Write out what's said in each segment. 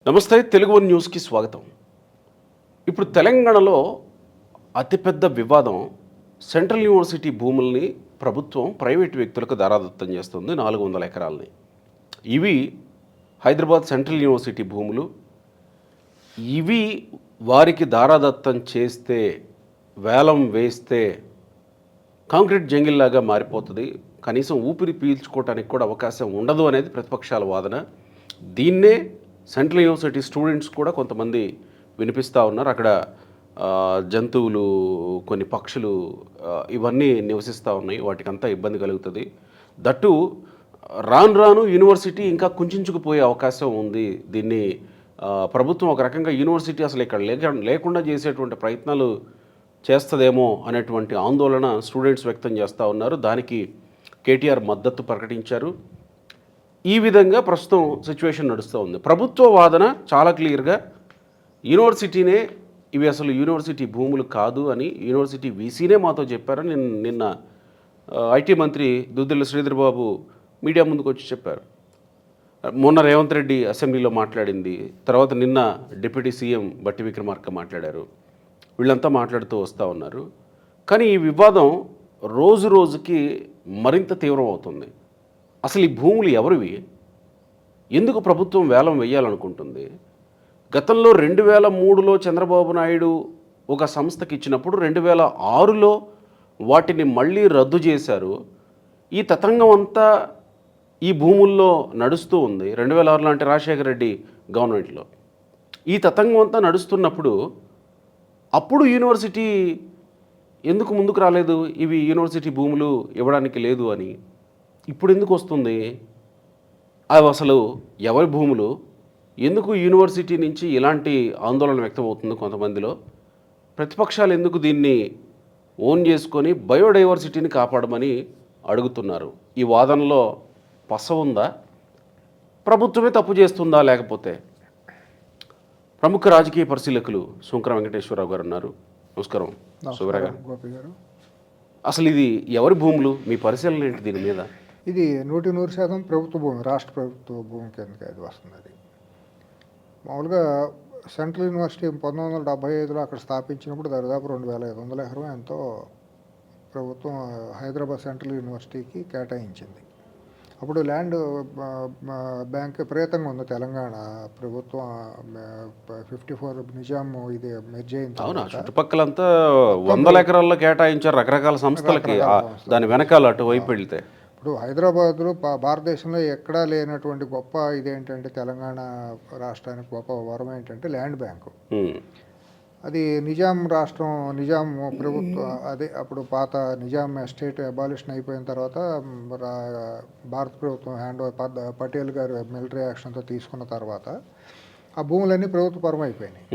నమస్తే తెలుగు వన్ న్యూస్కి స్వాగతం. ఇప్పుడు తెలంగాణలో అతిపెద్ద వివాదం సెంట్రల్ యూనివర్సిటీ భూముల్ని ప్రభుత్వం ప్రైవేటు వ్యక్తులకు దారాదత్తం చేస్తుంది 400 ఎకరాలని. ఇవి హైదరాబాద్ సెంట్రల్ యూనివర్సిటీ భూములు. ఇవి వారికి దారాదత్తం చేస్తే వేలం వేస్తే కాంక్రీట్ జంగిల్లాగా మారిపోతుంది. కనీసం ఊపిరి పీల్చుకోవటానికి కూడా అవకాశం ఉండదు అనేది ప్రతిపక్షాల వాదన. దీన్నే సెంట్రల్ యూనివర్సిటీ స్టూడెంట్స్ కూడా కొంతమంది వినిపిస్తూ ఉన్నారు. అక్కడ జంతువులు, కొన్ని పక్షులు ఇవన్నీ నివసిస్తూ ఉన్నాయి. వాటికంతా ఇబ్బంది కలుగుతుంది. దట్టు రాను రాను యూనివర్సిటీ ఇంకా కుంచుకుపోయే అవకాశం ఉంది. దీన్ని ప్రభుత్వం ఒక రకంగా యూనివర్సిటీ అసలు ఇక్కడ లేకుండా చేసేటువంటి ప్రయత్నాలు చేస్తుందేమో అనేటువంటి ఆందోళన స్టూడెంట్స్ వ్యక్తం చేస్తూ ఉన్నారు. దానికి కేటీఆర్ మద్దతు ప్రకటించారు. ఈ విధంగా ప్రస్తుతం సిచ్యువేషన్ నడుస్తూ ఉంది. ప్రభుత్వ వాదన చాలా క్లియర్గా యూనివర్సిటీనే ఇవి అసలు యూనివర్సిటీ భూములు కాదు అని యూనివర్సిటీ వీసీనే మాతో చెప్పారని నిన్న ఐటీ మంత్రి దుద్దిళ్ల శ్రీధర్ బాబు మీడియా ముందుకు వచ్చి చెప్పారు. మొన్న రేవంత్ రెడ్డి అసెంబ్లీలో మాట్లాడింది, తర్వాత నిన్న డిప్యూటీ సీఎం బట్టి విక్రమార్క మాట్లాడారు. వీళ్ళంతా మాట్లాడుతూ వస్తూ ఉన్నారు. కానీ ఈ వివాదం రోజు రోజుకి మరింత తీవ్రం అవుతుంది. అసలు ఈ భూములు ఎవరివి? ఎందుకు ప్రభుత్వం వేలం వేయాలనుకుంటుంది? గతంలో 2003లో చంద్రబాబు నాయుడు ఒక సంస్థకి ఇచ్చినప్పుడు 2006లో వాటిని మళ్ళీ రద్దు చేశారు. ఈ తతంగం అంతా ఈ భూముల్లో నడుస్తూ ఉంది. 2006లో అంటే రాజశేఖర రెడ్డి గవర్నమెంట్లో ఈ తతంగం అంతా నడుస్తున్నప్పుడు అప్పుడు యూనివర్సిటీ ఎందుకు ముందుకు రాలేదు? ఇవి యూనివర్సిటీ భూములు ఇవ్వడానికి లేదు అని. ఇప్పుడు ఎందుకు వస్తుంది? అవి అసలు ఎవరి భూములు? ఎందుకు యూనివర్సిటీ నుంచి ఇలాంటి ఆందోళన వ్యక్తమవుతుంది కొంతమందిలో? ప్రతిపక్షాలు ఎందుకు దీన్ని ఓన్ చేసుకొని బయోడైవర్సిటీని కాపాడమని అడుగుతున్నారు? ఈ వాదనలో పస ఉందా? ప్రభుత్వమే తప్పు చేస్తుందా? లేకపోతే ప్రముఖ రాజకీయ పరిశీలకులు సుంకర వెంకటేశ్వరరావు గారు ఉన్నారు. నమస్కారం సుబ్రా గారు. అసలు ఇది ఎవరి భూములు? మీ పరిశీలన ఏంటి దీని మీద? ఇది 100% ప్రభుత్వ భూమి, రాష్ట్ర ప్రభుత్వ భూమి కిందకి అది వస్తుంది. అది మామూలుగా సెంట్రల్ యూనివర్సిటీ 1975లో అక్కడ స్థాపించినప్పుడు దాదాపు 2500 ఎకరం ఎంతో ప్రభుత్వం హైదరాబాద్ సెంట్రల్ యూనివర్సిటీకి కేటాయించింది. అప్పుడు ల్యాండ్ బ్యాంక్ విపరీతంగా ఉంది. తెలంగాణ ప్రభుత్వం 54 నిజాం ఇది మెర్జ్ అయిన అవునా, చుట్టుపక్కలంతా 100 ఎకరాల్లో కేటాయించారు రకరకాల సంస్థలకి. దాని వెనకాల అటువైపు వెళ్తే ఇప్పుడు హైదరాబాద్లో భారతదేశంలో ఎక్కడా లేనటువంటి గొప్ప ఇదేంటంటే తెలంగాణ రాష్ట్రానికి గొప్ప వరం ఏంటంటే ల్యాండ్ బ్యాంకు. అది నిజాం రాష్ట్రం, నిజాం ప్రభుత్వం, అదే అప్పుడు పాత నిజాం ఎస్టేట్ అబాలిషన్ అయిపోయిన తర్వాత భారత ప్రభుత్వం హ్యాండ్ ఓవర్ పటేల్ గారు మిలిటరీ యాక్షన్తో తీసుకున్న తర్వాత ఆ భూములన్నీ ప్రభుత్వ పరం అయిపోయినాయి.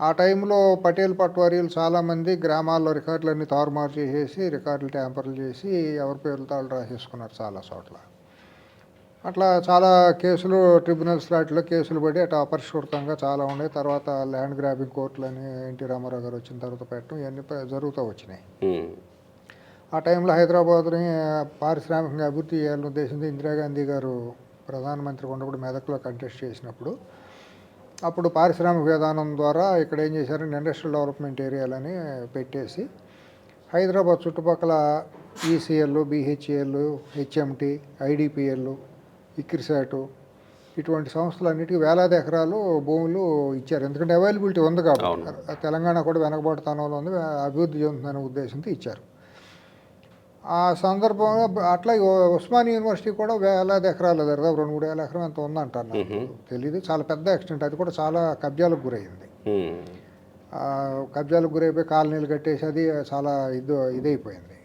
ఆ టైంలో పటేల్ పట్వారీలు చాలామంది గ్రామాల్లో రికార్డులన్నీ తారుమారు చేసేసి రికార్డులు ట్యాంపర్లు చేసి ఎవరి పేర్లతో వాళ్ళు రాసేసుకున్నారు చాలా చోట్ల. అట్లా చాలా కేసులు ట్రిబ్యునల్స్ వాటిలో కేసులు పడి అట్లా అపరిష్కృతంగా చాలా ఉన్నాయి. తర్వాత ల్యాండ్ గ్రాబింగ్ కోర్టులని ఎన్టీ రామారావు గారు వచ్చిన తర్వాత పెట్టడం ఇవన్నీ జరుగుతూ వచ్చినాయి. ఆ టైంలో హైదరాబాద్ని పారిశ్రామికంగా అభివృద్ధి చేయాలని ఉద్దేశంతో ఇందిరాగాంధీ గారు ప్రధానమంత్రి ఉన్నప్పుడు మెదక్లో కంటెస్ట్ చేసినప్పుడు అప్పుడు పారిశ్రామిక విధానం ద్వారా ఇక్కడ ఏం చేశారంటే ఇండస్ట్రియల్ డెవలప్మెంట్ ఏరియాలని పెట్టేసి హైదరాబాద్ చుట్టుపక్కల ఈసీఎల్, బీహెచ్ఏల్, హెచ్ఎంటి, ఐడిపిఎల్, ఇక్రిసాటు ఇటువంటి సంస్థలన్నిటికీ వేలాది ఎకరాలు భూములు ఇచ్చారు. ఎందుకంటే అవైలబిలిటీ ఉంది కాబట్టి. తెలంగాణ కూడా వెనకబడతానంలో ఉంది, అభివృద్ధి చెందుతుందనే ఉద్దేశంతో ఇచ్చారు. ఆ సందర్భంలో అట్లా ఉస్మానియా యూనివర్సిటీ కూడా వేలాది ఎకరాలు, దాదాపు 2-3 ఎకరం ఎంత ఉందంటారు, నాకు తెలియదు. చాలా పెద్ద ఎక్స్టెంట్. అది కూడా చాలా కబ్జాలకు గురైంది. కబ్జాలకు గురైపోయి కాలనీలు కట్టేసి అది చాలా ఇదైపోయింది.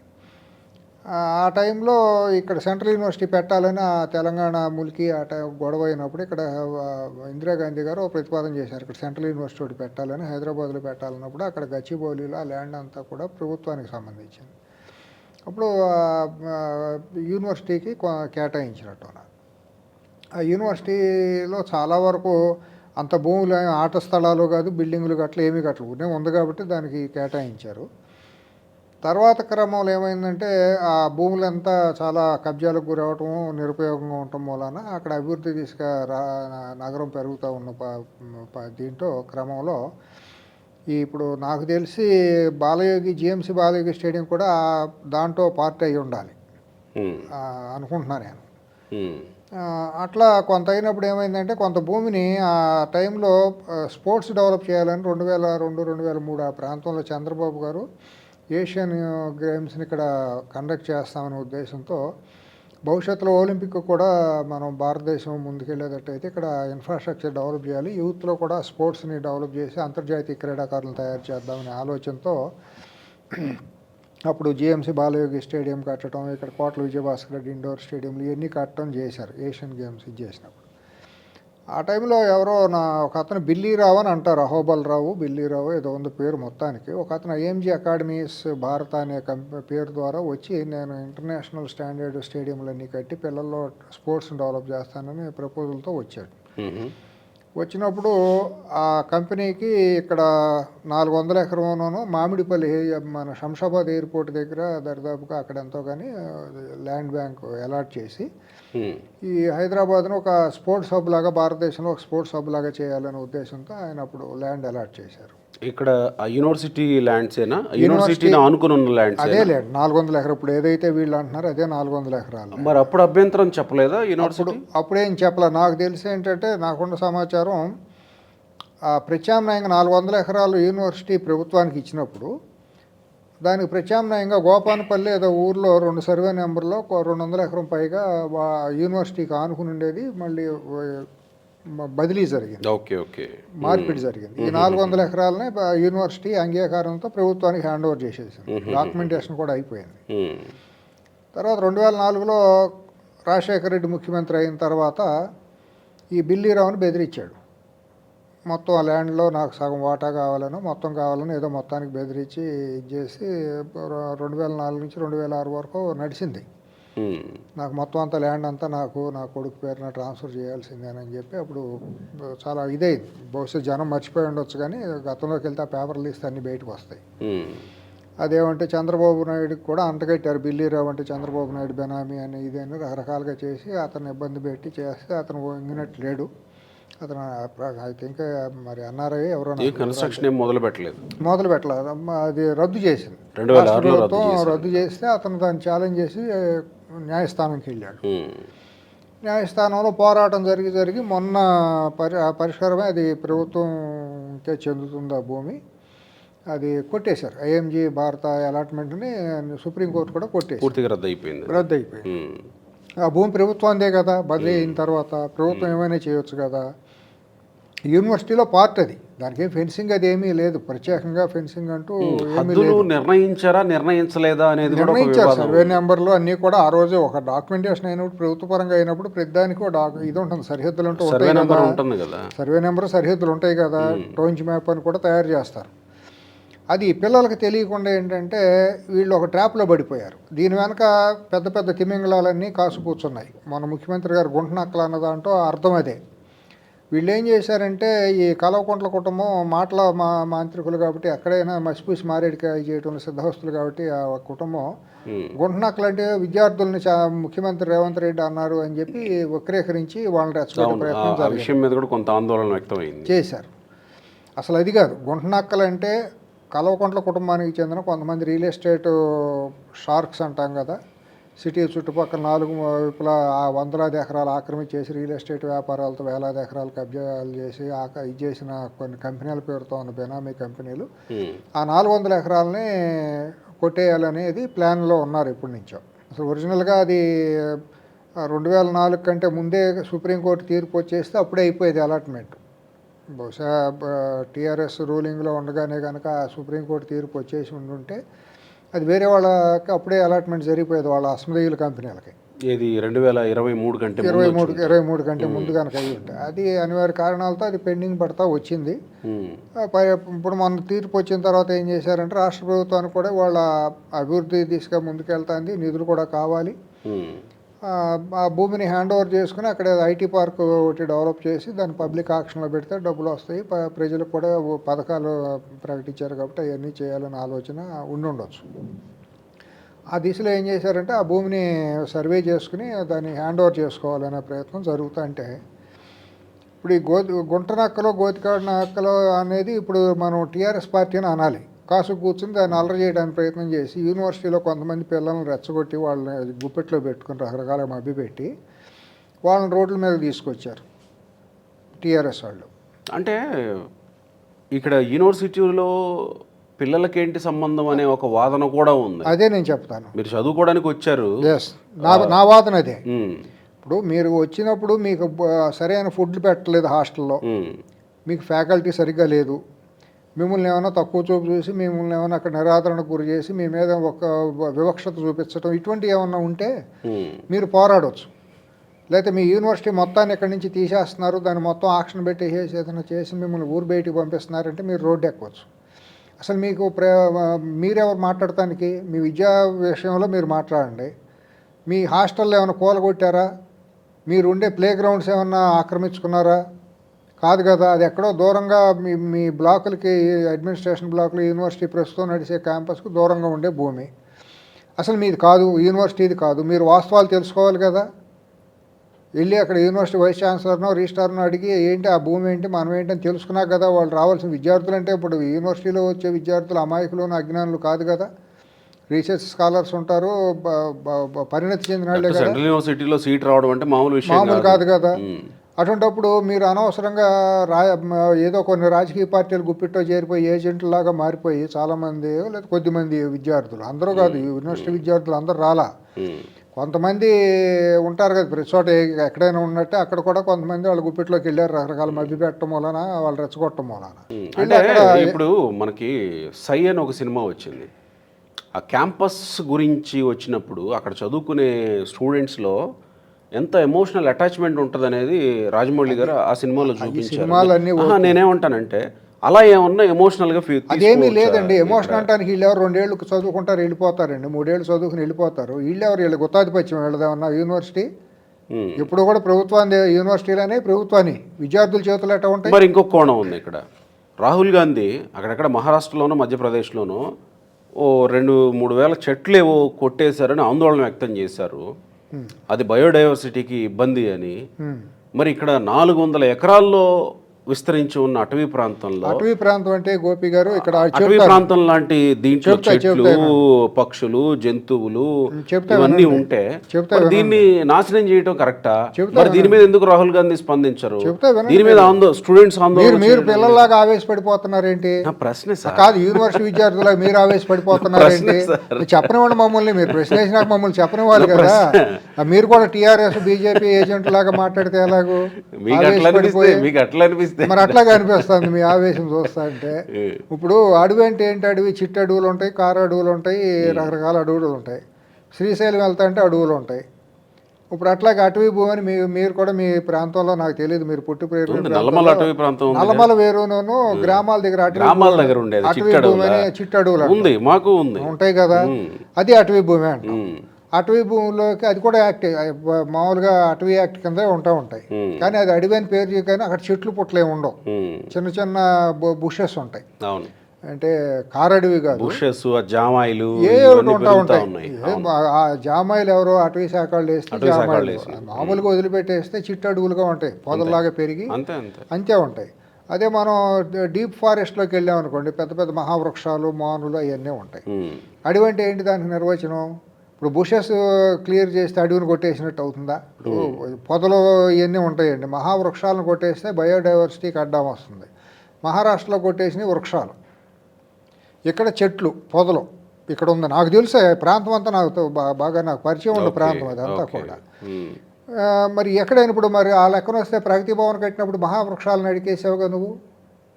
ఆ టైంలో ఇక్కడ సెంట్రల్ యూనివర్సిటీ పెట్టాలని తెలంగాణ ములికి ఆ టైం గొడవ అయినప్పుడు ఇక్కడ ఇందిరాగాంధీ గారు ప్రతిపాదన చేశారు. ఇక్కడ సెంట్రల్ యూనివర్సిటీ ఒకటి పెట్టాలని, హైదరాబాద్లో పెట్టాలన్నప్పుడు అక్కడ గచ్చిబౌలిలో ఆ ల్యాండ్ అంతా కూడా ప్రభుత్వానికి సంబంధించింది. అప్పుడు యూనివర్సిటీకి కేటాయించినట్టు. ఆ యూనివర్సిటీలో చాలా వరకు అంత భూములు ఆట స్థలాలు కాదు, బిల్డింగులు గట్ల ఏమీ కట్టలు ఉంది కాబట్టి దానికి కేటాయించారు. తర్వాత క్రమంలో ఏమైందంటే ఆ భూములంతా చాలా కబ్జాలకు గురవటం, నిరుపయోగంగా ఉండటం మూలాన అక్కడ అభివృద్ధి దిశగా నగరం పెరుగుతూ ఉన్న దీంట్లో క్రమంలో ఇప్పుడు నాకు తెలిసి జిఎంసీ బాలయోగి స్టేడియం కూడా దాంట్లో పార్ట్ అయి ఉండాలి అనుకుంటున్నాను నేను. అట్లా కొంత అయినప్పుడు ఏమైందంటే కొంత భూమిని ఆ టైంలో స్పోర్ట్స్ డెవలప్ చేయాలని 2002, 2003 ఆ ప్రాంతంలో చంద్రబాబు గారు ఏషియన్ గేమ్స్ని ఇక్కడ కండక్ట్ చేస్తామనే ఉద్దేశంతో భవిష్యత్తులో ఒలింపిక్ కూడా మనం భారతదేశం ముందుకెళ్ళేటట్టయితే ఇక్కడ ఇన్ఫ్రాస్ట్రక్చర్ డెవలప్ చేయాలి, యూత్లో కూడా స్పోర్ట్స్ని డెవలప్ చేసి అంతర్జాతీయ క్రీడాకారులను తయారు చేద్దామనే ఆలోచనతో అప్పుడు జిఎంసీ బాలయోగి స్టేడియం కట్టడం, ఇక్కడ కోట్ల విజయభాస్కర్ రెడ్డి ఇండోర్ స్టేడియంలు ఇవన్నీ కట్టడం చేశారు ఏషియన్ గేమ్స్ ఇది చేసినప్పుడు. ఆ టైంలో ఎవరో ఒక అతను బిల్లీరావు అని అంటారు, అహోబలరావు బిల్లీరావు ఏదో ఉంది పేరు మొత్తానికి. ఒక అతను ఐఎంజీ అకాడమీస్ భారత అనే పేరు ద్వారా వచ్చి నేను ఇంటర్నేషనల్ స్టాండర్డ్ స్టేడియంలన్నీ కట్టి పిల్లల్లో స్పోర్ట్స్ని డెవలప్ చేస్తానని ప్రపోజల్తో వచ్చాడు. వచ్చినప్పుడు ఆ కంపెనీకి ఇక్కడ 400 ఎకరంలోనూ మామిడిపల్లి మన శంషాబాద్ ఎయిర్పోర్ట్ దగ్గర దరిదాపుగా అక్కడ ఎంతో కానీ ల్యాండ్ బ్యాంక్ అలాట్ చేసి ఈ హైదరాబాద్ను ఒక స్పోర్ట్స్ హబ్ లాగా, భారతదేశంలో ఒక స్పోర్ట్స్ హబ్ లాగా చేయాలనే ఉద్దేశంతో ఆయన అప్పుడు ల్యాండ్ అలాట్ చేశారు. ఇక్కడ యూనివర్సిటీ ల్యాండ్సేనా, యూనివర్సిటీని ఆనుకుని ఉన్న ల్యాండ్స్? అదే ల్యాండ్ 400 ఎకరాలు. ఇప్పుడు ఏదైతే వీళ్ళు అంటున్నారో అదే 400 ఎకరాలు. మరి అప్పుడు అభ్యంతరం చెప్పలేదా యూనివర్సిటీ? అప్పుడేం చెప్పలేదు. నాకు తెలిసి ఏంటంటే నాకున్న సమాచారం ప్రత్యామ్నాయంగా 400 ఎకరాలు యూనివర్సిటీ ప్రభుత్వానికి ఇచ్చినప్పుడు దానికి ప్రత్యామ్నాయంగా గోపానపల్లి ఏదో ఊర్లో 2 సర్వే నెంబర్లో 200 ఎకరం పైగా యూనివర్సిటీకి ఆనుకుని ఉండేది మళ్ళీ బదిలీ జరిగింది. ఓకే ఓకే, మార్పిడి జరిగింది. ఈ 400 ఎకరాలని యూనివర్సిటీ అంగీకారంతో ప్రభుత్వానికి హ్యాండ్ ఓవర్ చేసేసింది. డాక్యుమెంటేషన్ కూడా అయిపోయింది. తర్వాత 2004లో రాజశేఖర రెడ్డి ముఖ్యమంత్రి అయిన తర్వాత ఈ బిల్లీరావుని బెదిరించాడు. మొత్తం ఆ ల్యాండ్లో నాకు సగం వాటా కావాలను, మొత్తం కావాలని ఏదో మొత్తానికి బెదిరించి ఇది చేసి 2004 నుంచి 2006 వరకు నడిచింది. నాకు మొత్తం అంతా ల్యాండ్ అంతా నా కొడుకు పేరున ట్రాన్స్ఫర్ చేయాల్సిందేనని చెప్పి అప్పుడు చాలా ఇదైంది. బహుశా జనం మర్చిపోయి ఉండొచ్చు కానీ గతంలోకి వెళ్తే ఆ పేపర్లు ఇస్తే అన్నీ బయటకు వస్తాయి. అదేమంటే చంద్రబాబు నాయుడుకి కూడా అంటగట్టారు, బిల్లీరావు అంటే చంద్రబాబు నాయుడు బెనామీ అని ఇదని రకరకాలుగా చేసి అతను ఇబ్బంది పెట్టి చేస్తే అతను వంగినట్టు లేడు. అతను ఐ థింక్ మరి ఎన్ఆర్ఐ ఎవరో కన్స్ట్రక్షన్ ఏం మొదలు పెట్టలేదు. అది రద్దు చేసింది. 2006లో రద్దు చేస్తే అతను దాన్ని ఛాలెంజ్ చేసి న్యాయస్థానంకి వెళ్ళాడు. న్యాయస్థానంలో పోరాటం జరిగి మొన్న పరిష్కారమే అది ప్రభుత్వంకే చెందుతుంది ఆ భూమి. అది కొట్టేశారు. ఐఎంజీ భారత అలాట్మెంట్ని సుప్రీంకోర్టు కూడా కొట్టేసి పూర్తిగా రద్దు అయిపోయింది. ఆ భూమి ప్రభుత్వందే కదా, బదిలీ అయిన తర్వాత ప్రభుత్వం ఏమైనా చేయొచ్చు కదా. యూనివర్సిటీలో పార్ట్ అది, దానికి ఫెన్సింగ్ అది ఏమీ లేదు, ప్రత్యేకంగా ఫెన్సింగ్ అంటూ ఏమీ లేదు. నిర్ణయించలేదా అనేది నిర్ణయించారు. సర్వే నెంబర్లు అన్నీ కూడా ఆ రోజే ఒక డాక్యుమెంటేషన్ అయినప్పుడు ప్రభుత్వపరంగా అయినప్పుడు ప్రతిదానికి ఇది ఉంటుంది, సరిహద్దులు ఉంటుంది కదా, సర్వే నెంబర్ సరిహద్దులు ఉంటాయి కదా, టోంచ్ మ్యాప్ అని కూడా తయారు చేస్తారు. అది పిల్లలకు తెలియకుండా ఏంటంటే వీళ్ళు ఒక ట్రాప్లో పడిపోయారు. దీని వెనక పెద్ద పెద్ద తిమింగళాలన్నీ కాసుకూర్చున్నాయి. మన ముఖ్యమంత్రి గారు గుంటనక్కలు అన్న దాంట్లో అర్థం అదే. వీళ్ళు ఏం చేశారంటే ఈ కల్వకుంట్ల కుటుంబం మాటల మాంత్రికులు కాబట్టి ఎక్కడైనా మసిపూసి మారేడికాయ చేయటం సిద్ధహస్తులు కాబట్టి ఆ కుటుంబం గుంటనక్కలు అంటే విద్యార్థుల్ని ముఖ్యమంత్రి రేవంత్ రెడ్డి అన్నారు అని చెప్పి వక్రీకరించి వాళ్ళని రెచ్చగొట్టే ప్రయత్నం చేశారు. అసలు అది కాదు. గుంటనక్కలు అంటే కల్వకుంట్ల కుటుంబానికి చెందిన కొంతమంది రియల్ ఎస్టేట్ షార్క్స్ అంటాం కదా, సిటీ చుట్టుపక్కల 4 వైపులా వందలాది ఎకరాలు ఆక్రమించేసి రియల్ ఎస్టేట్ వ్యాపారాలతో వేలాది ఎకరాలు కబ్జాలు చేసి ఇది చేసిన కొన్ని కంపెనీల పేరుతో ఉన్న బెనామీ కంపెనీలు ఆ 400 ఎకరాలని కొట్టేయాలనేది ప్లాన్లో ఉన్నారు ఎప్పటి నుంచో. అసలు ఒరిజినల్గా అది 2004 కంటే ముందే సుప్రీంకోర్టు తీర్పు వచ్చేస్తే అప్పుడే అయిపోయేది అలాట్మెంట్. బహుశా టీఆర్ఎస్ రూలింగ్లో ఉండగానే కనుక సుప్రీంకోర్టు తీర్పు వచ్చేసి ఉండుంటే అది వేరే వాళ్ళకి అప్పుడే అలాట్మెంట్ జరిగిపోయేది, వాళ్ళ అస్మదీయుల కంపెనీలకి. ఇది 2023 కంటే ముందు కనుక అయ్యి ఉంటాయి. అది అనివార్య కారణాలతో అది పెండింగ్ పడతా వచ్చింది. ఇప్పుడు మన తీర్పు వచ్చిన తర్వాత ఏం చేశారంటే రాష్ట్ర ప్రభుత్వానికి కూడా వాళ్ళ అభివృద్ధి దిశగా ముందుకెళ్తాంది, నిధులు కూడా కావాలి. ఆ భూమిని హ్యాండ్ ఓవర్ చేసుకుని అక్కడ ఐటీ పార్క్ ఒకటి డెవలప్ చేసి దాన్ని పబ్లిక్ ఆక్షన్లో పెడితే డబ్బులు వస్తాయి, ప్రజలకు కూడా పథకాలు ప్రకటించారు కాబట్టి అవన్నీ చేయాలని ఆలోచన ఉండుండొచ్చు. ఆ దిశలో ఏం చేశారంటే ఆ భూమిని సర్వే చేసుకుని దాన్ని హ్యాండ్ ఓవర్ చేసుకోవాలనే ప్రయత్నం జరుగుతూ అంటే ఇప్పుడు ఈ గుంట నక్కలో గోతికాడ నక్కలో అనేది ఇప్పుడు మనం టీఆర్ఎస్ పార్టీని అనాలి. కాసు కూర్చుని దాన్ని అల్లరి చేయడానికి ప్రయత్నం చేసి యూనివర్సిటీలో కొంతమంది పిల్లల్ని రెచ్చగొట్టి వాళ్ళని గుప్పెట్లో పెట్టుకుని రకరకాల మభ్యపెట్టి వాళ్ళని రోడ్ల మీద తీసుకొచ్చారు టీఆర్ఎస్ వాళ్ళు. అంటే ఇక్కడ యూనివర్సిటీలో పిల్లలకేంటి సంబంధం అనే ఒక వాదన కూడా ఉంది. అదే నేను చెప్తాను. మీరు చదువుకోవడానికి వచ్చారు. ఎస్, నా వాదన అదే. ఇప్పుడు మీరు వచ్చినప్పుడు మీకు సరైన ఫుడ్ పెట్టలేదు హాస్టల్లో, మీకు ఫ్యాకల్టీ సరిగ్గా లేదు, మిమ్మల్ని ఏమైనా తక్కువ చూపు చూసి మిమ్మల్ని ఏమైనా అక్కడ నిరాదరణకు గురి చేసి మీ మీద ఒక వివక్షత చూపించడం ఇటువంటివి ఏమన్నా ఉంటే మీరు పోరాడవచ్చు. లేకపోతే మీ యూనివర్సిటీ మొత్తాన్ని ఎక్కడి నుంచి తీసేస్తున్నారు, దాన్ని మొత్తం ఆక్షన్ పెట్టేసేసి ఏదైనా చేసి మిమ్మల్ని ఊరు బయటికి పంపిస్తున్నారంటే మీరు రోడ్డు ఎక్కవచ్చు. అసలు మీకు మీరెవరు మాట్లాడటానికి? మీ విద్యా విషయంలో మీరు మాట్లాడండి. మీ హాస్టల్లో ఏమైనా కూలగొట్టారా? మీరు ఉండే ప్లే గ్రౌండ్స్ ఏమన్నా ఆక్రమించుకున్నారా? కాదు కదా. అది ఎక్కడో దూరంగా మీ బ్లాకులకి, అడ్మినిస్ట్రేషన్ బ్లాకులు, యూనివర్సిటీ ప్రస్తుతం నడిచే క్యాంపస్కు దూరంగా ఉండే భూమి. అసలు మీది కాదు, యూనివర్సిటీది కాదు. మీరు వాస్తవాలు తెలుసుకోవాలి కదా. వెళ్ళి అక్కడ యూనివర్సిటీ వైస్ ఛాన్సలర్నో రిజిస్ట్రార్నో అడిగి ఏంటి ఆ భూమి ఏంటి మనం ఏంటని తెలుసుకున్నా కదా వాళ్ళు రావాల్సిన విద్యార్థులు. అంటే ఇప్పుడు యూనివర్సిటీలో వచ్చే విద్యార్థులు అమాయకులు అజ్ఞానులు కాదు కదా. రీసెర్చ్ స్కాలర్స్ ఉంటారు, పరిణతి చెందిన వాళ్ళే కదా. సెంట్రల్ యూనివర్సిటీలో సీట్ రావడం అంటే మామూలు కాదు కదా. అటువంటిప్పుడు మీరు అనవసరంగా ఏదో కొన్ని రాజకీయ పార్టీలు గుప్పిట్టో చేరిపోయి ఏజెంట్లాగా మారిపోయి చాలామంది లేదా కొద్దిమంది విద్యార్థులు, అందరూ కాదు, యూనివర్సిటీ విద్యార్థులు అందరూ రాలా. కొంతమంది ఉంటారు కదా ప్రతి చోట ఎక్కడైనా ఉన్నట్టే అక్కడ కూడా కొంతమంది వాళ్ళు గుప్పిట్లోకి వెళ్ళారు రకరకాల మభ్య పెట్టడం మూలన, వాళ్ళు రెచ్చగొట్టడం మూలన. అంటే ఇప్పుడు మనకి సై అని ఒక సినిమా వచ్చింది. ఆ క్యాంపస్ గురించి వచ్చినప్పుడు అక్కడ చదువుకునే స్టూడెంట్స్లో ఎంత ఎమోషనల్ అటాచ్మెంట్ ఉంటుంది అనేది రాజమౌళి గారు ఆ సినిమాలో చూపించారు. నేనేమంటానంటే అలా ఏమన్నా ఎమోషనల్గా అదేమీ లేదండి. ఎమోషన్ అంటానికి వీళ్ళు ఎవరు 2 ఏళ్ళు చదువుకుంటారు వెళ్ళిపోతారండి, 3 ఏళ్ళు చదువుకుని వెళ్ళిపోతారు. వీళ్ళు గుత్తాధిపత్యం వెళ్ళదేమన్నా యూనివర్సిటీ ఇప్పుడు కూడా ప్రభుత్వాన్ని, యూనివర్సిటీలనే ప్రభుత్వాన్ని విద్యార్థుల చేతులు ఎట్లా ఉంటాయి. మరి ఇంకొక కోణం ఉంది ఇక్కడ. రాహుల్ గాంధీ అక్కడెక్కడ మహారాష్ట్రలోనో మధ్యప్రదేశ్లోనో 2-3 వేల చెట్లు ఏవో కొట్టేశారని ఆందోళన వ్యక్తం చేశారు. అది బయోడైవర్సిటీకి ఇబ్బంది అని. మరి ఇక్కడ 400 ఎకరాల్లో విస్తరించి ఉన్న అటవీ ప్రాంతం అంటే గోపి గారు ఇక్కడ అటవీ ప్రాంతం లాంటి దీంట్లో చెట్లు, పక్షులు, జంతువులు ఇవన్నీ ఉంటే దీన్ని నాశనం చేయటం కరెక్టా? మరి దీని మీద ఎందుకు రాహుల్ గాంధీ స్పందించరు? దీని మీద స్టూడెంట్స్ ఆందోళన. మీరు పిల్లల్లాగా ఆవేశపడిపోతున్నారేంటి? ప్రశ్న కాదు, యూనివర్సిటీ విద్యార్థులకు మీరు ఆవేశపడిపోతున్నారేంటి? చెప్పనివ్వండి మమ్మల్ని. మీరు ప్రశ్న వేసినాక మమ్మల్ని చెప్పనివ్వాలి కదా. మీరు కూడా టీఆర్ఎస్ బీజేపీ ఏజెంట్ లాగా మాట్లాడితే ఎలాగో? మీకు అట్లా అనిపిస్తుంది. మరి అట్లాగే అనిపిస్తుంది మీ ఆవేశం చూస్తా అంటే. ఇప్పుడు అడవి అంటే ఏంటి? అడవి చిట్టు అడవులు ఉంటాయి, కారు అడవులు ఉంటాయి, రకరకాల అడవులు ఉంటాయి. శ్రీశైలం వెళ్తా అంటే అడవులు ఉంటాయి. ఇప్పుడు అట్లాగే అటవీ భూమి అని మీరు కూడా మీ ప్రాంతంలో, నాకు తెలియదు మీరు పుట్టి పేరు నల్లమల వేరును గ్రామాల దగ్గర అటవీ భూమి అని చిట్టు అడవులు ఉంటాయి కదా, అది అటవీ భూమి అంటాం. అటవీ భూమిలోకి అది కూడా యాక్ట్ మామూలుగా అటవీ యాక్ట్ కింద ఉంటాయి. కానీ అది అడవి అని పేరు కానీ అక్కడ చెట్లు పుట్టలే ఉండవు, చిన్న చిన్న బుషెస్ ఉంటాయి. అంటే కారడవి కాదు, జామాయిలు ఉంటాయి. ఆ జామాయిలు ఎవరో అటవీ శాఖ వాళ్ళు వేస్తే జామాయిలు మామూలుగా వదిలిపెట్టేస్తే చిట్టు అడవులుగా ఉంటాయి, పొదల్లాగా పెరిగి అంతే ఉంటాయి. అదే మనం డీప్ ఫారెస్ట్లోకి వెళ్ళాం అనుకోండి, పెద్ద పెద్ద మహావృక్షాలు, మానులు అవన్నీ ఉంటాయి. అడవి అంటే ఏంటి దానికి నిర్వచనం? ఇప్పుడు బుషెస్ క్లియర్ చేస్తే అడవిని కొట్టేసినట్టు అవుతుందా? పొదలు ఇవన్నీ ఉంటాయండి. మహావృక్షాలను కొట్టేస్తే బయోడైవర్సిటీకి అడ్డం వస్తుంది. మహారాష్ట్రలో కొట్టేసినవి వృక్షాలు, ఇక్కడ చెట్లు, పొదలు ఇక్కడ ఉంది. నాకు తెలుసా ప్రాంతం అంతా, నాకు బాగా నాకు పరిచయం ఉన్న ప్రాంతం అదంతా కూడా. మరి ఎక్కడైనా ఇప్పుడు మరి ఆ లెక్కన వస్తే ప్రగతి భవన్ కట్టినప్పుడు మహావృక్షాలను అడిగేసావుగా నువ్వు.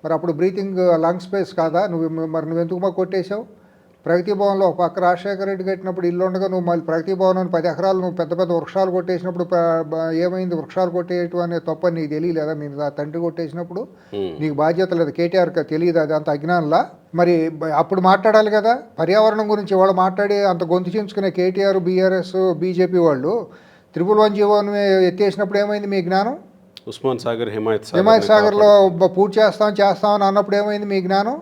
మరి అప్పుడు బ్రీతింగ్ లంగ్ స్పేస్ కాదా? నువ్వు ఎందుకు మాకు కొట్టేసావు? ప్రగతి భవన్లో ఒక పక్క రాజశేఖర రెడ్డి కట్టినప్పుడు ఇల్లు ఉండగా నువ్వు మళ్ళీ ప్రగతి భవన్ అని 10 ఎకరాలు నువ్వు పెద్ద పెద్ద వృక్షాలు కొట్టేసినప్పుడు ఏమైంది? వృక్షాలు కొట్టేయటం అనే తప్పని నీకు తెలియలేదా? మీరు ఆ తండ్రి కొట్టేసినప్పుడు నీకు బాధ్యత లేదు, కేటీఆర్కి తెలియదు, అది అంత అజ్ఞానంలా? మరి అప్పుడు మాట్లాడాలి కదా పర్యావరణం గురించి. వాళ్ళు మాట్లాడి అంత గొంతు చించుకునే కేటీఆర్, బీఆర్ఎస్, బీజేపీ వాళ్ళు 111 జీవోని ఎత్తేసినప్పుడు ఏమైంది మీ జ్ఞానం? ఉస్మాన్ సాగర్, హిమాయత్ సాగర్లో పూర్తి చేస్తామని అన్నప్పుడు ఏమైంది మీ జ్ఞానం?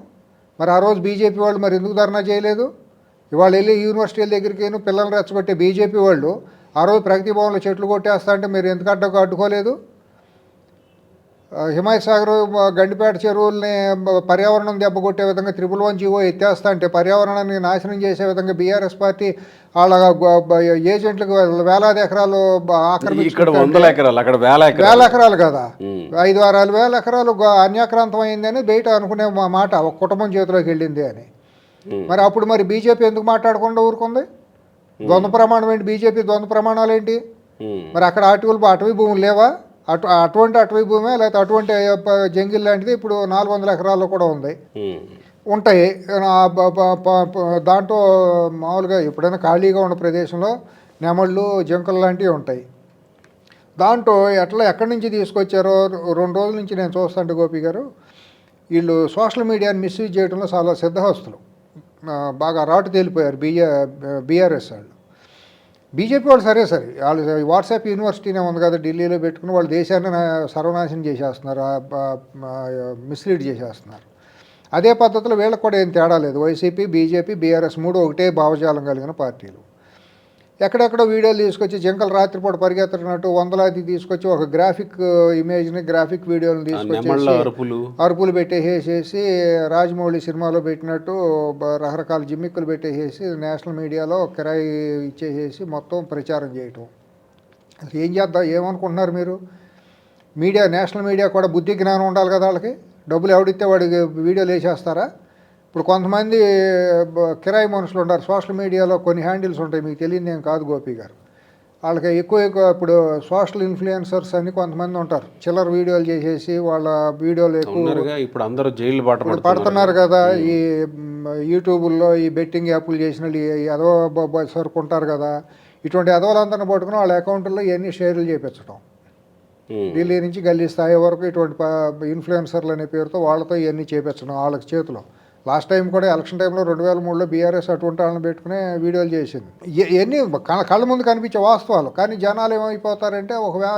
మరి ఆ రోజు బీజేపీ వాళ్ళు మరి ఎందుకు ధర్నా చేయలేదు? ఇవాళ వెళ్ళి యూనివర్సిటీల దగ్గరికి పిల్లల్ని రెచ్చగొట్టే బీజేపీ వాళ్ళు ఆ రోజు ప్రగతి భవన్లో చెట్లు కొట్టేస్తా అంటే మీరు ఎందుకు అడ్డుకోలేదు? హిమాయత్ సాగర్ గండిపేట చెరువుల్ని పర్యావరణం దెబ్బకొట్టే విధంగా 111 జీవో ఎత్తేస్తా అంటే పర్యావరణాన్ని నాశనం చేసే విధంగా బీఆర్ఎస్ పార్టీ వాళ్ళ ఏజెంట్లకు వేలాది ఎకరాలు ఇక్కడ 100 ఎకరాలు, అక్కడ వేల ఎకరాలు కదా, 5-6 వేల ఎకరాలు అన్యాక్రాంతం అయిందని బయట అనుకునే మాట ఒక కుటుంబం చేతిలోకి వెళ్ళింది అని. మరి అప్పుడు మరి బీజేపీ ఎందుకు మాట్లాడకుండా ఊరుకుంది? ద్వంద్వ ప్రమాణం ఏంటి? బీజేపీ ద్వంద్వ ప్రమాణాలు ఏంటి? మరి అక్కడ అటవీ భూములు లేవా? అటువంటి అటవీ భూమే, లేకపోతే అటువంటి జంగిల్ లాంటిది ఇప్పుడు 400 ఎకరాల్లో కూడా ఉంటాయి. దాంట్లో మామూలుగా ఎప్పుడైనా ఖాళీగా ఉన్న ప్రదేశంలో నెమళ్ళు, జింకలు లాంటివి ఉంటాయి. దాంట్లో ఎక్కడి నుంచి తీసుకొచ్చారో 2 రోజుల నుంచి నేను చూస్తాంటే గోపి గారు, వీళ్ళు సోషల్ మీడియాని మిస్యూజ్ చేయడంలో చాలా సిద్ధహస్తులు, బాగా రాటు తేలిపోయారు బీఆర్ఎస్ వాళ్ళు. బీజేపీ వాళ్ళు సరే వాళ్ళు వాట్సాప్ యూనివర్సిటీనే ఉంది కదా ఢిల్లీలో పెట్టుకుని వాళ్ళు దేశాన్ని సర్వనాశనం చేసేస్తున్నారు, మిస్లీడ్ చేసేస్తున్నారు. అదే పద్ధతిలో వీళ్ళకి కూడా ఏం తేడా లేదు. వైసీపీ, బీజేపీ, బీఆర్ఎస్ 3 ఒకటే భావజాలం కలిగిన పార్టీలు. ఎక్కడెక్కడో వీడియోలు తీసుకొచ్చి జింకలు రాత్రిపూట పరిగెత్తున్నట్టు వందలాది తీసుకొచ్చి ఒక గ్రాఫిక్ ఇమేజ్ని, గ్రాఫిక్ వీడియోని తీసుకొచ్చి అరుపులు పెట్టేసేసి రాజమౌళి సినిమాలో పెట్టినట్టు రకరకాల జిమ్మిక్కులు పెట్టేసేసి నేషనల్ మీడియాలో కిరాయి ఇచ్చేసేసి మొత్తం ప్రచారం చేయటం. అసలు ఏం చేద్దాం, ఏమనుకుంటున్నారు మీరు? నేషనల్ మీడియా కూడా బుద్ధి జ్ఞానం ఉండాలి కదా వాళ్ళకి. డబ్బులు ఎవడిస్తే వాడికి వీడియోలు వేసేస్తారా? ఇప్పుడు కొంతమంది కిరాయి మనుషులు ఉంటారు సోషల్ మీడియాలో, కొన్ని హ్యాండిల్స్ ఉంటాయి, మీకు తెలియదు ఏం కాదు గోపి గారు. వాళ్ళకి ఎక్కువ ఇప్పుడు సోషల్ ఇన్ఫ్లుయెన్సర్స్ అని కొంతమంది ఉంటారు, చిల్లర వీడియోలు చేసేసి వాళ్ళ వీడియోలు ఎక్కువ ఇప్పుడు అందరూ జైలు పడుతున్నారు కదా. ఈ యూట్యూబుల్లో ఈ బెట్టింగ్ యాప్లు చేసిన ఎదవ సరుకుంటారు కదా, ఇటువంటి ఎదవలందరిని పట్టుకుని వాళ్ళ అకౌంట్లో ఇవన్నీ షేర్లు చేయించడం, ఢిల్లీ నుంచి గల్లీ స్థాయి వరకు ఇటువంటి ఇన్ఫ్లుయెన్సర్లు అనే పేరుతో వాళ్ళతో ఇవన్నీ చేయించడం వాళ్ళకి చేతిలో. లాస్ట్ టైం కూడా ఎలక్షన్ టైంలో 2003లో బీఆర్ఎస్ అటువంటి వాళ్ళని పెట్టుకునే వీడియోలు చేసింది. ఇవన్నీ కళ్ళ ముందు కనిపించే వాస్తవాలు. కానీ జనాలు ఏమైపోతారంటే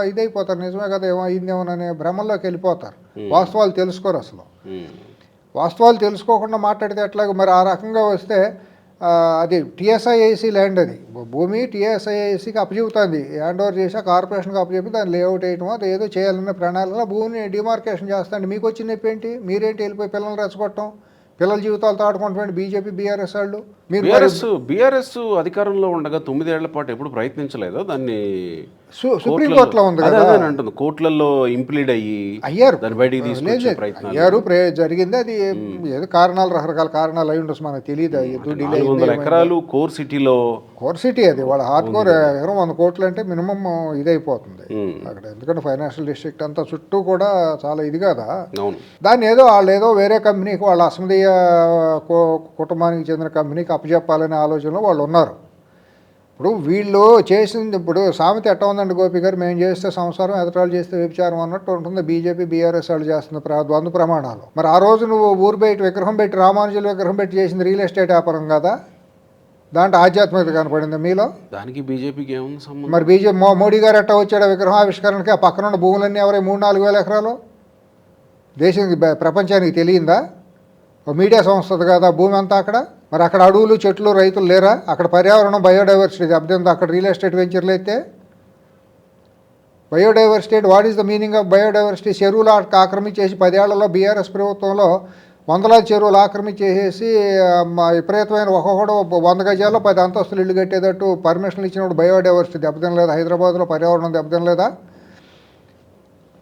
ఇదైపోతారు, నిజమే కదా ఏమో అయిందేమోననే భ్రమంలోకి వెళ్ళిపోతారు. వాస్తవాలు తెలుసుకోరు అసలు. వాస్తవాలు తెలుసుకోకుండా మాట్లాడితే ఎట్లాగో. మరి ఆ రకంగా వస్తే అది టీఎస్ఐఏసీ ల్యాండ్, అది భూమి టీఎస్ఐఏసీకి అప్పచెబుతుంది, హ్యాండ్ ఓవర్ చేసి కార్పొరేషన్కి అప్పచెప్పి దాన్ని లేఅవుట్ వేయటం అది ఏదో చేయాలన్న ప్రణాళికలో భూమిని డిమార్కేషన్ చేస్తాండి. మీకు వచ్చిన నొప్పి ఏంటి? మీరేంటి వెళ్ళిపోయి పిల్లల్ని రెచ్చగొట్టడం, పిల్లల జీవితాలతో ఆడుకుంటున్నాడు బీజేపీ, బీఆర్ఎస్ వాళ్ళు. బీఆర్ఎస్ అధికారంలో ఉండగా 9 ఏళ్ల పాటు ఎప్పుడు ప్రయత్నించలేదా దాన్ని? సుప్రీంకోర్టులో ఉంది కదా అంటుంది, కోర్టులలో ఇంప్లీడ్ అయ్యారు, దాన్ని బయటికి తీసుకొచ్చే ప్రయత్నం జరిగింది. అది ఏదో కారణాలు, రకరకాల కారణాలు అయి ఉండొచ్చు, మనకు తెలియదు. 400 ఎకరాలు కోర్ సిటీ, అది వాళ్ళ హార్డ్ కోర్ ఎకరం 100 కోట్లు అంటే మినిమం ఇదైపోతుంది అక్కడ. ఎందుకంటే ఫైనాన్షియల్ డిస్ట్రిక్ట్ అంతా చుట్టూ కూడా చాలా ఇది కదా. దాన్ని వాళ్ళు ఏదో వేరే కంపెనీకి, వాళ్ళ అసమదీయ కుటుంబానికి చెందిన కంపెనీకి అప్పచెప్పాలనే ఆలోచనలో వాళ్ళు ఉన్నారు. ఇప్పుడు వీళ్ళు చేసింది, ఇప్పుడు సామెత ఎట్ట ఉందండి గోపి గారు, మేము చేస్తే సంసారం, ఎదటాలు చేస్తే వ్యభిచారం అన్నట్టు ఉంటుంది బీజేపీ, బీఆర్ఎస్ వాళ్ళు చేస్తున్న ద్వంద్వ ప్రమాణాలు. మరి ఆ రోజు నువ్వు ఊరు బయట విగ్రహం పెట్టి, రామానుజుల విగ్రహం పెట్టి చేసింది రియల్ ఎస్టేట్ వ్యాపారం కదా, దాంట్లో ఆధ్యాత్మికత కనపడింది మీలో. దానికి బీజేపీకి ఏముంది సంబంధం? మరి మోడీ గారు ఎట్ట వచ్చాడు విగ్రహం ఆవిష్కరణకి? ఆ పక్కన ఉన్న భూములన్నీ ఎవరై 3-4 వేల ఎకరాలు దేశానికి, ప్రపంచానికి తెలియందా? మీడియా సంస్థది కదా భూమి అంతా అక్కడ. మరి అక్కడ అడవులు, చెట్లు, రైతులు లేరా? అక్కడ పర్యావరణం, బయోడైవర్సిటీ దెబ్బతింది. అక్కడ రియల్ ఎస్టేట్ వెంచర్లు అయితే biodiversity, what is the meaning of biodiversity? చెరువులు ఆక్రమించేసి 10 ఏళ్లలో బీఆర్ఎస్ ప్రభుత్వంలో వందలాది చెరువులు ఆక్రమించేసి విపరీతమైన ఒక్కొక్కడు 100 గజాల్లో 10 అంతస్తులు ఇల్లు కట్టేటట్టు పర్మిషన్లు ఇచ్చినప్పుడు బయోడైవర్సిటీ దెబ్బతినలేదా? హైదరాబాద్లో పర్యావరణం దెబ్బతినలేదా?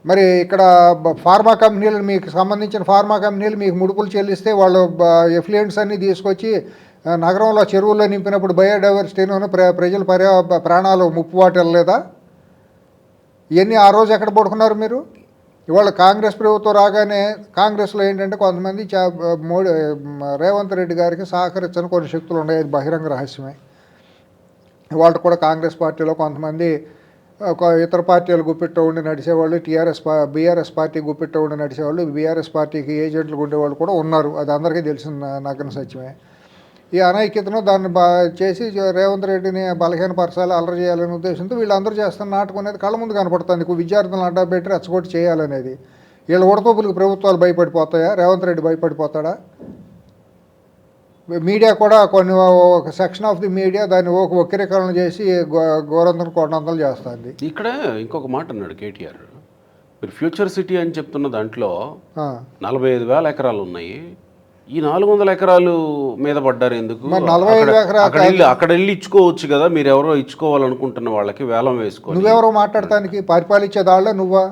మరి ఇక్కడ ఫార్మా కంపెనీలు, మీకు సంబంధించిన ఫార్మా కంపెనీలు మీకు ముడుపులు చెల్లిస్తే వాళ్ళు ఎఫ్లుయెంట్స్ అన్నీ తీసుకొచ్చి నగరంలో చెరువుల్లో నింపినప్పుడు బయోడైవర్సిటీను ప్రజల ప్రాణాలు ముప్పు వాటిల్లలేదా? ఇవన్నీ ఆ రోజు ఎక్కడ పడుకున్నారు మీరు? ఇవాళ కాంగ్రెస్ ప్రభుత్వం రాగానే కాంగ్రెస్లో ఏంటంటే కొంతమంది రేవంత్ రెడ్డి గారికి సహకరించని కొన్ని శక్తులు ఉన్నాయి, అది బహిరంగ రహస్యమే. వాళ్ళు కూడా కాంగ్రెస్ పార్టీలో కొంతమంది ఇతర పార్టీలు గుప్పిట్ట ఉండి నడిచేవాళ్ళు, బీఆర్ఎస్ పార్టీ గుప్పిట్ట ఉండి నడిచేవాళ్ళు, బీఆర్ఎస్ పార్టీకి ఏజెంట్లు ఉండేవాళ్ళు కూడా ఉన్నారు. అది అందరికీ తెలిసిన నగ్న సత్యమే. ఈ అనైక్యతను దాన్ని చేసి రేవంత్ రెడ్డిని బలహీనపరచాలి, అల్లరి చేయాలనే ఉద్దేశంతో వీళ్ళందరూ చేస్తున్న నాటకం అనేది కళ్ళ ముందు కనపడుతుంది. విద్యార్థులను అడ్డా పెట్టి రెచ్చగొట్టి చేయాలనేది. వీళ్ళ ఉడతోపులకు ప్రభుత్వాలు భయపడిపోతాయా? రేవంత్ రెడ్డి భయపడిపోతాడా? మీడియా కూడా కొన్ని ఒక సెక్షన్ ఆఫ్ ది మీడియా దాన్ని వక్రీకరణ చేసి గోరంతలు కోటంతలు చేస్తుంది. ఇక్కడ ఇంకొక మాట అన్నాడు కేటీఆర్, మీరు ఫ్యూచర్ సిటీ అని చెప్తున్న దాంట్లో 45,000 ఎకరాలు ఉన్నాయి, ఈ 400 ఎకరాలు మీద పడ్డారు ఎందుకు? 45 ఎకరాలు అక్కడ వెళ్ళి ఇచ్చుకోవచ్చు కదా, మీరు ఎవరో ఇచ్చుకోవాలనుకుంటున్న వాళ్ళకి వేలం వేసుకో. నువ్వెవరో మాట్లాడటానికి? పరిపాలించే దాళ్ళ నువ్వా?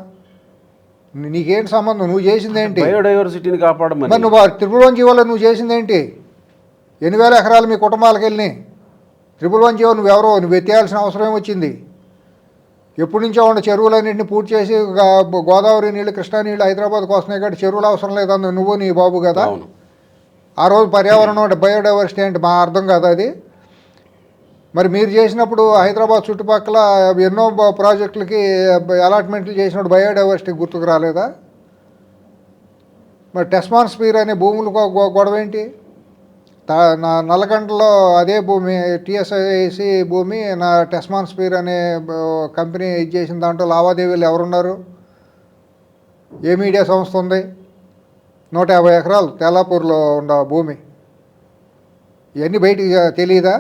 నీకేంటి సంబంధం? నువ్వు చేసిందేంటి? బయోడైవర్సిటీని కాపాడమని. మరి నువ్వు త్రిపుల్ జీవోలో నువ్వు చేసిందేంటి? 8,000 ఎకరాలు మీ కుటుంబాలకు వెళ్ళినాయి. త్రిపుల్ జీవో నువ్వెవరో నువ్వు ఎత్తేయాల్సిన అవసరం ఏమొచ్చింది? ఎప్పటి నుంచో ఉన్న చెరువులన్నింటినీ పూర్తి చేసి గోదావరి నీళ్ళు, కృష్ణా నీళ్ళు హైదరాబాద్కి వస్తున్నాయి కాబట్టి చెరువులు అవసరం లేదందు నువ్వు నీ బాబు కదా. ఆ రోజు పర్యావరణం అంటే బయోడైవర్సిటీ అంటే మా అర్థం కాదు అది. మరి మీరు చేసినప్పుడు హైదరాబాద్ చుట్టుపక్కల ఎన్నో ప్రాజెక్టులకి అలాట్మెంట్లు చేసినప్పుడు బయోడైవర్సిటీ గుర్తుకు రాలేదా? మరి టెస్మాన్ స్పీర్ అనే భూములు గొడవ ఏంటి? నల్లగంటలో అదే భూమి టీఎస్ఐసి భూమి నా టెస్మాన్ స్పీర్ అనే కంపెనీ ఇది చేసిన దాంట్లో లావాదేవీలు ఎవరున్నారు? ఏ మీడియా సంస్థ ఉంది? 150 ఎకరాలు తెల్లాపూర్లో ఉన్న భూమి. ఇవన్నీ బయటికి తెలియదా?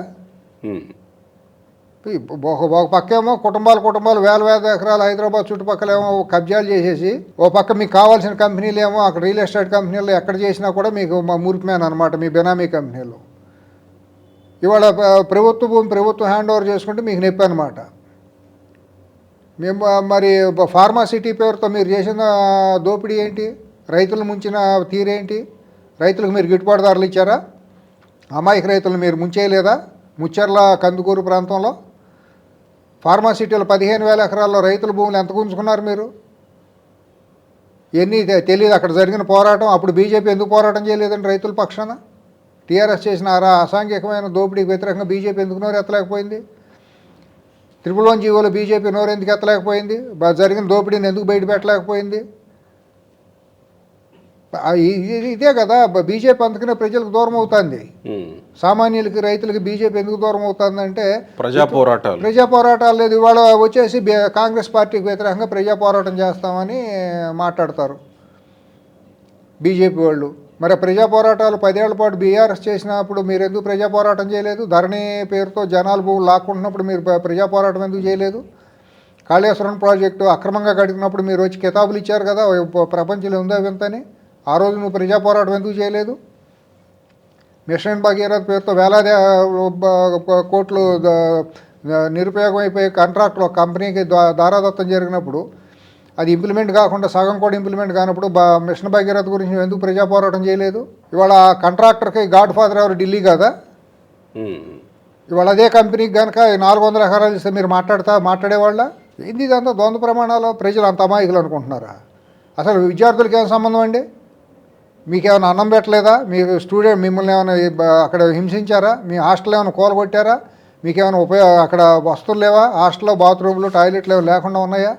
ఒక పక్కేమో కుటుంబాలు వేల ఎకరాలు హైదరాబాద్ చుట్టుపక్కల ఏమో కబ్జాలు చేసేసి, ఓ పక్క మీకు కావాల్సిన కంపెనీలు ఏమో అక్కడ రియల్ ఎస్టేట్ కంపెనీలు ఎక్కడ చేసినా కూడా మీకు మురికిమేన అనమాట మీ బెనామీ కంపెనీలు. ఇవాళ ప్రభుత్వ భూమి ప్రభుత్వం హ్యాండ్ ఓవర్ చేసుకుంటే మీకు నొప్పి అనమాట. మేము మరి ఫార్మాసిటీ పేరుతో మీరు చేసిన దోపిడీ ఏంటి? రైతులు ముంచిన తీరేంటి? రైతులకు మీరు గిట్టుబాటు ధరలు ఇచ్చారా? అమాయక రైతులను మీరు ముంచేయలేదా? ముచ్చర్ల కందుకూరు ప్రాంతంలో ఫార్మాసిటీలో 15,000 ఎకరాల్లో రైతుల భూములు ఎంత గుంజుకున్నారు మీరు? ఇవన్నీ తెలియదు. అక్కడ జరిగిన పోరాటం అప్పుడు బీజేపీ ఎందుకు పోరాటం చేయలేదండి రైతుల పక్షాన? టీఆర్ఎస్ చేసిన అసాంఘికమైన దోపిడీకి వ్యతిరేకంగా బీజేపీ ఎందుకు నోరు ఎత్తలేకపోయింది? త్రిపుల్ జీవోలో బీజేపీ నోరు ఎందుకు ఎత్తలేకపోయింది? జరిగిన దోపిడీని ఎందుకు బయట పెట్టలేకపోయింది? ఇదే కదా బీజేపీ అందుకనే ప్రజలకు దూరం అవుతుంది. సామాన్యులకి రైతులకి బీజేపీ ఎందుకు దూరం అవుతుందంటే ప్రజా పోరాటాలు లేదు. ఇవాళ వచ్చేసి కాంగ్రెస్ పార్టీకి వ్యతిరేకంగా ప్రజా పోరాటం చేస్తామని మాట్లాడతారు బీజేపీ వాళ్ళు. మరి ప్రజా పోరాటాలు 10 ఏళ్ల పాటు బీఆర్ఎస్ చేసినప్పుడు మీరు ఎందుకు ప్రజా పోరాటం చేయలేదు? ధరణి పేరుతో జనాలు భూములు లాక్కుంటున్నప్పుడు మీరు ప్రజా పోరాటం ఎందుకు చేయలేదు? కాళేశ్వరం ప్రాజెక్టు అక్రమంగా కడిగినప్పుడు మీరు వచ్చి కితాబులు ఇచ్చారు కదా, ప్రపంచంలో ఉందా వింతని. ఆ రోజు నువ్వు ప్రజా పోరాటం ఎందుకు చేయలేదు? మిషన్ భగీరథ పేరుతో వేలాది కోట్లు నిరుపయోగం అయిపోయి కాంట్రాక్ట్లో కంపెనీకి దారాదత్తం జరిగినప్పుడు అది ఇంప్లిమెంట్ కాకుండా సగం కూడా ఇంప్లిమెంట్ కానప్పుడు మిషన్ భగీరథ గురించి ఎందుకు ప్రజా పోరాటం చేయలేదు? ఇవాళ కాంట్రాక్టర్కి గాడ్ ఫాదర్ ఎవరు? ఢిల్లీ కదా. ఇవాళ అదే కంపెనీకి కనుక 400 ఎకరాలు ఇస్తే మీరు మాట్లాడేవాళ్ళ? ఏంది ఇదంతా ద్వంద్వ ప్రమాణాలు? ప్రజలు అంత అమాయకులు అనుకుంటున్నారా? అసలు విద్యార్థులకి ఏం సంబంధం అండి? మీకేమైనా అన్నం పెట్టలేదా? మీరు స్టూడెంట్ మిమ్మల్ని ఏమైనా అక్కడ హింసించారా? మీ హాస్టల్ ఏమైనా కూలగొట్టారా? మీకేమైనా అక్కడ వస్తువులు లేవా? హాస్టల్లో బాత్రూమ్లు టాయిలెట్లు ఏమైనా లేకుండా ఉన్నాయా?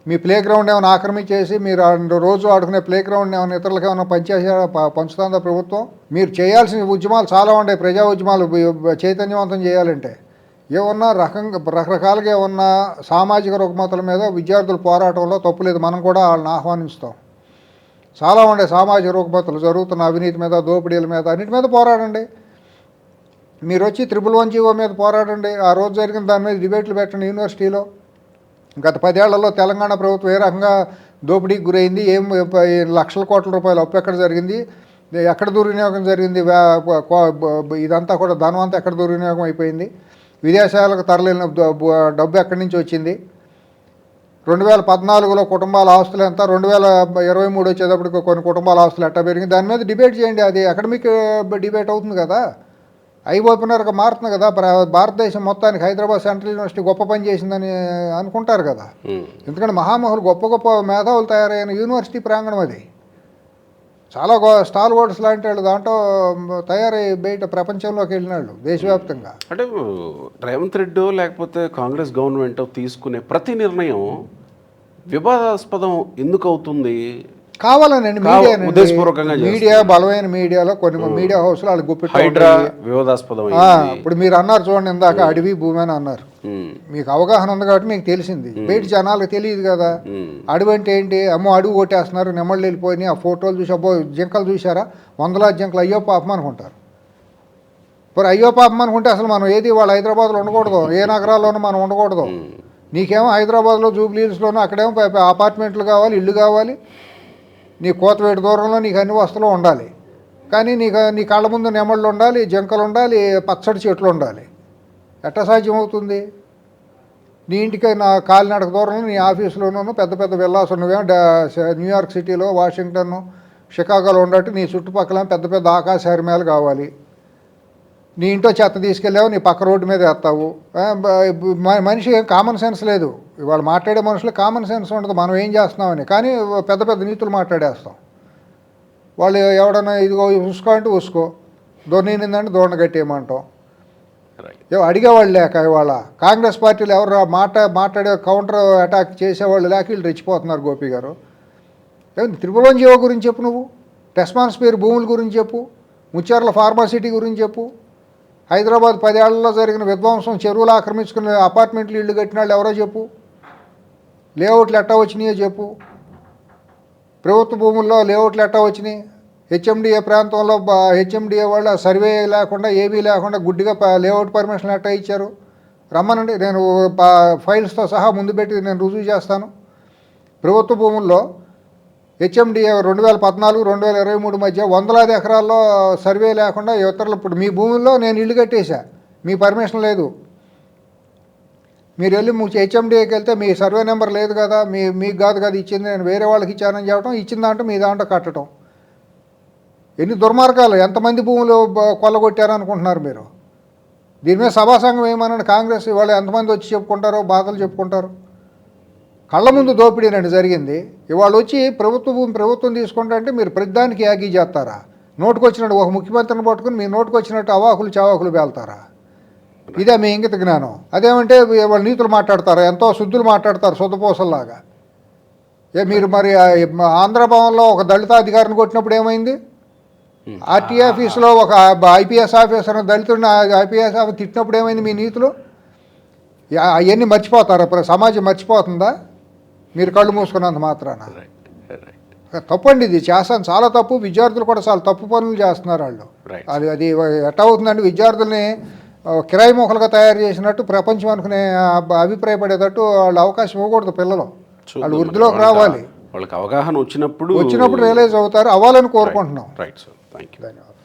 మీ ప్లే గ్రౌండ్ ఏమైనా ఆక్రమించేసి మీరు రోజు ఆడుకునే ప్లే గ్రౌండ్ ఏమైనా ఇతరులకు ఏమైనా పంచుతుందా ప్రభుత్వం? మీరు చేయాల్సిన ఉద్యమాలు చాలా ఉన్నాయి. ప్రజా ఉద్యమాలు చైతన్యవంతం చేయాలంటే ఏమన్నా రకరకాలుగా ఏమన్నా సామాజిక రుగ్మతల మీద విద్యార్థుల పోరాటంలో తప్పులేదు. మనం కూడా వాళ్ళని ఆహ్వానిస్తాం. చాలా ఉండే సామాజిక రుగ్మతలు జరుగుతున్న అవినీతి మీద, దోపిడీల మీద, అన్నిటి మీద పోరాడండి. మీరు వచ్చి త్రిపుల్ జీవో మీద పోరాడండి. ఆ రోజు జరిగిన దాని మీద డిబేట్లు పెట్టండి యూనివర్సిటీలో. గత 10 ఏళ్లలో తెలంగాణ ప్రభుత్వం ఏ రకంగా దోపిడీకి గురైంది, ఏం లక్షల కోట్ల రూపాయలు అప్పు ఎక్కడ జరిగింది, ఎక్కడ దుర్వినియోగం జరిగింది, ఇదంతా కూడా ధనవంతా ఎక్కడ దుర్వినియోగం అయిపోయింది, విదేశాలకు తరలిన డబ్బు ఎక్కడి నుంచి వచ్చింది, 2014లో కుటుంబాల ఆస్తులు ఎంత, 2023 వచ్చేటప్పటికి కొన్ని కుటుంబాల ఆస్తులు ఎట్టా పెరిగింది, దాని మీద డిబేట్ చేయండి. అది అకాడమిక్ డిబేట్ అవుతుంది కదా, ఐ ఓపెనర్గా మారుతుంది కదా. భారతదేశం మొత్తానికి హైదరాబాద్ సెంట్రల్ యూనివర్సిటీ గొప్ప పని చేసిందని అనుకుంటారు కదా. ఎందుకంటే మహామహులు గొప్ప మేధావులు తయారైన యూనివర్సిటీ ప్రాంగణం అది. చాలా స్టాల్ హోల్డర్స్ లాంటి వాళ్ళు దాంట్లో తయారై బయట ప్రపంచంలోకి వెళ్ళినాళ్ళు దేశవ్యాప్తంగా. అంటే రేవంత్ రెడ్డి లేకపోతే కాంగ్రెస్ గవర్నమెంట్ తీసుకునే ప్రతి నిర్ణయం వివాదాస్పదం ఎందుకు అవుతుంది? కావాలనండి ఉద్దేశపూర్వకంగా మీడియా, బలమైన మీడియాలో కొన్ని మీడియా హౌస్లో వాళ్ళు గుప్పిట వివాదాస్పదం. ఇప్పుడు మీరు అన్నారు చూడండి, ఇందాక అడవి భూమి అని అన్నారు. మీకు అవగాహన ఉంది కాబట్టి మీకు తెలిసింది. బయట జనాలకు తెలియదు కదా. అడవి అంటే ఏంటి? అమ్మో అడవి కొట్టేస్తున్నారు, నెమ్మళ్ళు వెళ్ళిపోయినాయి, ఆ ఫోటోలు చూసి అబ్బో జింకలు చూసారా, 100 జింకలు, అయ్యో పాపం అనుకుంటారు. మరి అయ్యో పాపం అనుకుంటే అసలు మనం ఏది వాళ్ళు హైదరాబాద్లో ఉండకూడదు, ఏ నగరాల్లోనూ మనం ఉండకూడదు. నీకేమో హైదరాబాద్లో జూబ్లీహిల్స్లోనూ అక్కడేమో అపార్ట్మెంట్లు కావాలి, ఇల్లు కావాలి, నీ కోతవేటు దూరంలో నీకు అన్ని వస్తువులు ఉండాలి. కానీ నీ కళ్ళ ముందు నెమళ్ళు ఉండాలి, జింకలు ఉండాలి, పచ్చడి చెట్లు ఉండాలి. ఎట్లా సాధ్యం అవుతుంది? నీ ఇంటికి నా కాలినడక దూరంలో నీ ఆఫీసులోనూ పెద్ద పెద్ద విల్లాస్ ఉన్నవేమో న్యూయార్క్ సిటీలో, వాషింగ్టన్, షికాగోలో ఉన్నట్టు నీ చుట్టుపక్కల పెద్ద పెద్ద ఆకాశ హరిమేలు కావాలి. నీ ఇంట్లో చెత్త తీసుకెళ్ళావు, నీ పక్క రోడ్డు మీద వేస్తావు. మనిషి ఏం కామన్ సెన్స్ లేదు. ఇవాళ మాట్లాడే మనుషులు కామన్ సెన్స్ ఉండదు మనం ఏం చేస్తున్నామని. కానీ పెద్ద పెద్ద నీతులు మాట్లాడేస్తాం. వాళ్ళు ఎవడన్నా ఇదిగో ఉసుకో అంటే ఉసుకో, దొన్నిందంటే దోణ కట్టేయమంటాం. అడిగేవాళ్ళు లేక ఇవాళ కాంగ్రెస్ పార్టీలు ఎవరు మాట్లాడే కౌంటర్ అటాక్ చేసేవాళ్ళు లేక వీళ్ళు రెచ్చిపోతున్నారు. గోపి గారు, త్రిపురం జీవో గురించి చెప్పు, నువ్వు టెస్మాన్స్పేర్ భూముల గురించి చెప్పు, ముచ్చార్ల ఫార్మాసిటీ గురించి చెప్పు, హైదరాబాద్ 10 ఏళ్లలో జరిగిన విధ్వంసం, చెరువులు ఆక్రమించుకున్న అపార్ట్మెంట్లు ఇళ్ళు కట్టిన వాళ్ళు ఎవరో చెప్పు, లేఅవుట్లు ఎట్టా వచ్చినాయో చెప్పు, ప్రభుత్వ భూముల్లో లేఅవుట్లు ఎట్టా వచ్చినాయి, హెచ్ఎండిఏ ప్రాంతంలో హెచ్ఎండిఏ వాళ్ళ సర్వే లేకుండా ఏమీ లేకుండా గుడ్డిగా లేఅవుట్ పర్మిషన్ ఎట్టా ఇచ్చారు, రమ్మనండి, నేను ఫైల్స్తో సహా ముందు పెట్టి నేను రుజువు చేస్తాను. ప్రభుత్వ భూముల్లో హెచ్ఎండిఏ 2014, 2023 మధ్య వందలాది ఎకరాల్లో సర్వే లేకుండా ఇతరులు, ఇప్పుడు మీ భూముల్లో నేను ఇల్లు కట్టేశా, మీ పర్మిషన్ లేదు, మీరు వెళ్ళి హెచ్ఎండిఏకి వెళ్తే మీ సర్వే నెంబర్ లేదు కదా, మీకు కాదు కదా ఇచ్చింది, నేను వేరే వాళ్ళకి ఇచ్చానని చెప్పడం, ఇచ్చిన దాంట్లో మీ దాంట్లో కట్టడం. ఎన్ని దుర్మార్గాలు, ఎంతమంది భూములు కొల్లగొట్టారనుకుంటున్నారు మీరు? దీని మీద సభాసంఘం ఏమన్నాడు కాంగ్రెస్? ఇవాళ ఎంతమంది వచ్చి చెప్పుకుంటారో, బాధలు చెప్పుకుంటారు. కళ్ళ ముందు దోపిడీనండి జరిగింది. ఇవాళ వచ్చి ప్రభుత్వ భూమి ప్రభుత్వం తీసుకుంటా అంటే మీరు ప్రతిదానికి యాగీ చేస్తారా? నోటుకు వచ్చినట్టు ఒక ముఖ్యమంత్రిని పట్టుకుని మీ నోటుకు వచ్చినట్టు అవాకులు చవాకులు పేల్తారా? ఇదే మీ ఇంగిత జ్ఞానం. అదేమంటే వాళ్ళు నీతులు మాట్లాడతారు, ఎంతో శుద్ధులు మాట్లాడతారు, శుద్ధపూసల్లాగా. మీరు మరి ఆంధ్రభవన్లో ఒక దళిత అధికారిని కొట్టినప్పుడు ఏమైంది? ఆర్టీ ఆఫీసులో ఒక ఐపీఎస్ ఆఫీసర్ దళితుడిని ఐపీఎస్ ఆఫీసర్ తిట్టినప్పుడు ఏమైంది మీ నీతులు? అవన్నీ మర్చిపోతారా? సమాజం మర్చిపోతుందా మీరు కళ్ళు మూసుకున్నంత మాత్రాన? తప్పండి, ఇది చేస్తాను, చాలా తప్పు. విద్యార్థులు కూడా చాలా తప్పు పనులు చేస్తున్నారు వాళ్ళు. అది ఎట్లా అవుతుందండి? విద్యార్థుల్ని కిరాయి మొక్కలుగా తయారు చేసినట్టు ప్రపంచం అనుకునే అభిప్రాయపడేటట్టు వాళ్ళు అవకాశం ఇవ్వకూడదు. పిల్లలు వాళ్ళు వృద్ధిలోకి రావాలి, వాళ్ళకి అవగాహన వచ్చినప్పుడు రియలైజ్ అవుతారు, అవ్వాలని కోరుకుంటున్నాం. Right sir, thank you. ధన్యవాదాలు.